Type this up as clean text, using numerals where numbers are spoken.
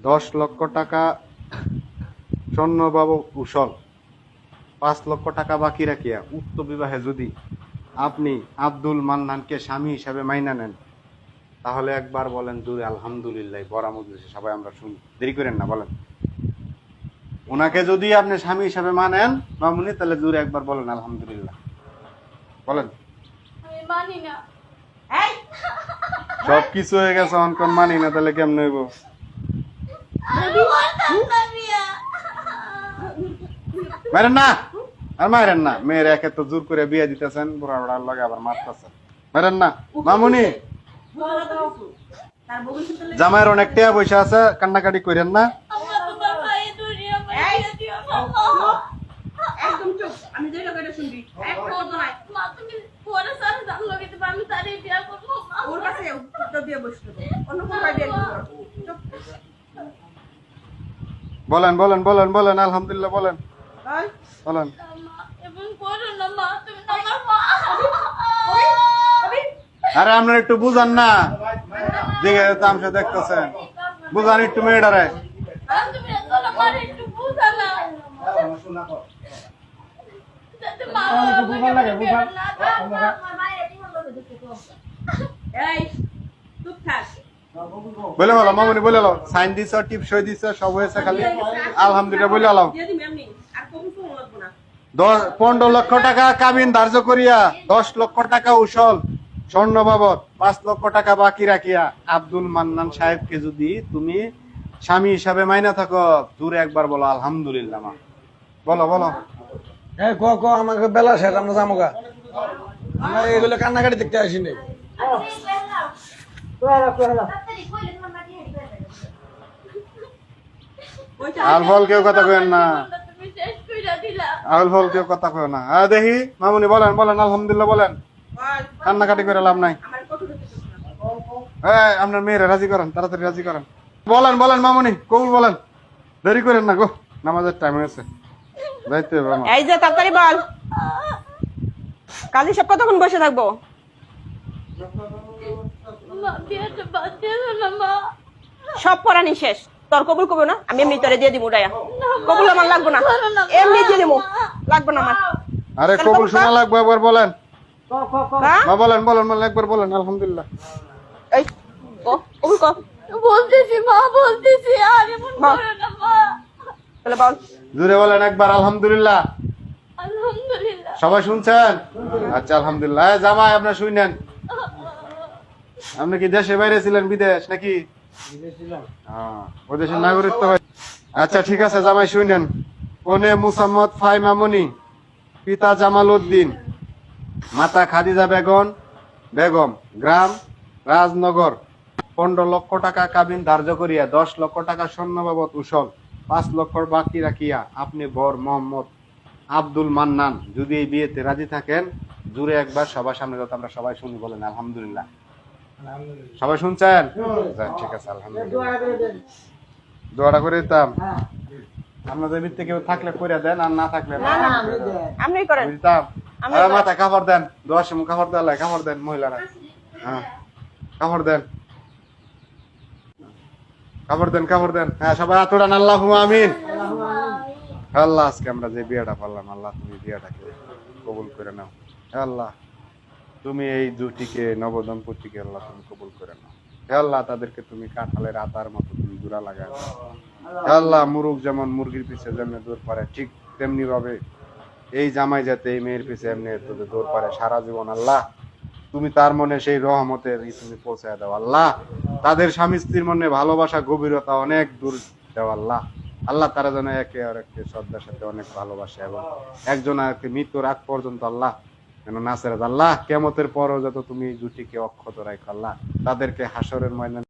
10 লক্ষ টাকা স্বর্ণবাবু উসল, 5 লক্ষ টাকা বাকি রাখিয়া উক্ত বিবাহে যদি আপনি আব্দুল মান্নানকে স্বামী হিসাবে মাইনা নেন, তাহলে একবার বলেন জুড়ে আলহামদুলিল্লাহ। বড় মজলিসে সবাই আমরা শুনি, দেরি করেন না, বলেন। ওনাকে যদি আপনি স্বামী হিসাবে মানেন মামুনি, তাহলে জুড়ে একবার বলেন আলহামদুলিল্লাহ, বলেন। মানি না। সব কিছু হয়ে গেছে, অনকন মানি না, তাহলে কেমন হইব? মারেন না, আর মারেন না। মেয়ের একে তো জোর করে বিয়ে দিতেছেন, বুড়া বুড়ার লগে আবার মারতেছেন। মারেন না মামুনি। জামাইয়ের অনেক টাকা পয়সা আছে, কান্নাকাটি করেন না। বলেন বলেন বলেন বলেন আলহামদুলিল্লাহ, বলেন বলেন। আরে আপনার একটু বুঝান না, দেখে তামসা দেখতেছেন, বুঝান একটু মেয়েটারে। বলে বলো মামুনি, বলে লো, সাইন দিছ, টিপ সই দিছ, সব হয়েছে, খালি আলহামদুলিল্লাহ বলে আলো। 15 লক্ষ টাকা কাবিন ধার্য করিয়া 10 লক্ষ টাকা উসল স্বর্ণ বাবদ 5 লক্ষ টাকা বাকি রাখিয়া আব্দুল মান্নান সাহেবকে যদি তুমি স্বামী হিসাবে মাইনা থাকো, দূরে একবার বলো আলহামদুলিল্লাহ। মা বলো বলো। আমাকে বেলা শেষ, আমরা যাবো গা। আমরা এগুলো কান্নাকাটি দেখতে আসিনি। আল ফল কেউ কথা কয়েন না, আল ফল কেউ কথা কয় না। দেখি মামুনি বলেন বলেন আলহামদুলিল্লাহ বলেন, কান্নাকাটি করে লাভ নাই। আপনার মেয়েরা রাজি করেন, তাড়াতাড়ি রাজি করেন। বলেন বলেন মামুনি, কবুল বলেন, দেরি করেন না গো, নামাজের টাইম হয়েছে, যাইতে হবে আমার। এই যে তাড়াতাড়ি বল, কাজী সব কতক্ষণ বসে থাকবো? সব পড়ানি শেষ, তোর কবুল করবো না, আমি এমনি তোরে দিয়ে দিব। উড়াইয়া কবুল আমার লাগবো না, এমনি দিয়ে দিব, লাগবো না আমার। আরে কবুল শোনা লাগবে, একবার বলেন। বলেন বলেন বলেন, একবার বলেন আলহামদুলিল্লাহ। এই কবুল কর। বলতেছি মা, বলতেছি, আর এমন করে না মা। তাহলে বল, জোরে বলেন একবার আলহামদুলিল্লাহ। আলহামদুলিল্লাহ। সবাই শুনছেন? আচ্ছা আলহামদুলিল্লাহ। জামাই আপনার শুনেন, আপনি কি দেশে বাইরে ছিলেন, বিদেশ নাকি? ওই দেশের নাগরিকত্ব হয়। আচ্ছা ঠিক আছে জামাই শুনেন। কনে মুসাম্মদ ফাই মামুনি, পিতা জামাল উদ্দিন, মাতা খাদিজা বেগম, গ্রাম রাজনগর। 15 লক্ষ টাকা কাবিন ধার্য করিয়া 10 লক্ষ টাকা স্বর্ণ বাবদ উসল 5 লক্ষ বাকি রাখিয়া আপনি বর মোহাম্মদ আব্দুল মান্নান যদি এই বিয়েতে রাজি থাকেন, জুড়ে একবার সবার সামনে, যত আমরা সবাই শুনি, বলেন আলহামদুলিল্লাহ। সবাই শুনছেন? ঠিক আছে আলহামদুলিল্লাহ। দোয়াটা করে দিতাম, আপনাদের ভিতরে কেউ থাকলে করে দেন, আর না থাকলে আপনি করেন। দিতাম। মাথায় কাপড় দেন, দোয়ার সময় কাপড় দেওয়া, কাপড় দেন মহিলারা। হ্যাঁ কাপড় দেন, কাপড় দেন, কাপড় দেন। হ্যাঁ সবাই আতোড়ান, আল্লাহুম্মা আমিন। আল্লাহ আজকে আমরা যে বিয়েটা পারলাম, আল্লাহ তুমি বিয়েটাকে কবুল করে নাও। আল্লাহ তুমি এই জুটিকে, নবদম্পতিকে আল্লাহ তুমি কবুল করে নাও। আল্লাহ তাদেরকে তুমি কাঁঠালের আতার মতো তুমি জোড়া লাগায় দাও। আল্লাহ মুরুগ যেমন মুরগির পিছে যেমনি দৌড় পারে, ঠিক তেমনি ভাবে এই জামাই যাতে এই মেয়ের পিছে এমনি দৌড় পারে সারা জীবন। আল্লাহ তুমি তার মনে সেই রহমতের তুমি পৌঁছায় দাও। আল্লাহ তাদের স্বামী স্ত্রীর মনে ভালোবাসা গভীরতা অনেক দূর দাও। আল্লাহ আল্লাহ তারা যেন একে আর একে শ্রদ্ধার সাথে অনেক ভালোবাসে, এবং একজন আরেককে মৃত্যুর আগ পর্যন্ত আল্লাহ যেন না ছেড়ে দাও। আল্লাহ কিয়ামতের পরও যত তুমি জুটিকে অক্ষত রাখো, আল্লাহ তাদেরকে হাসরের ময়দানে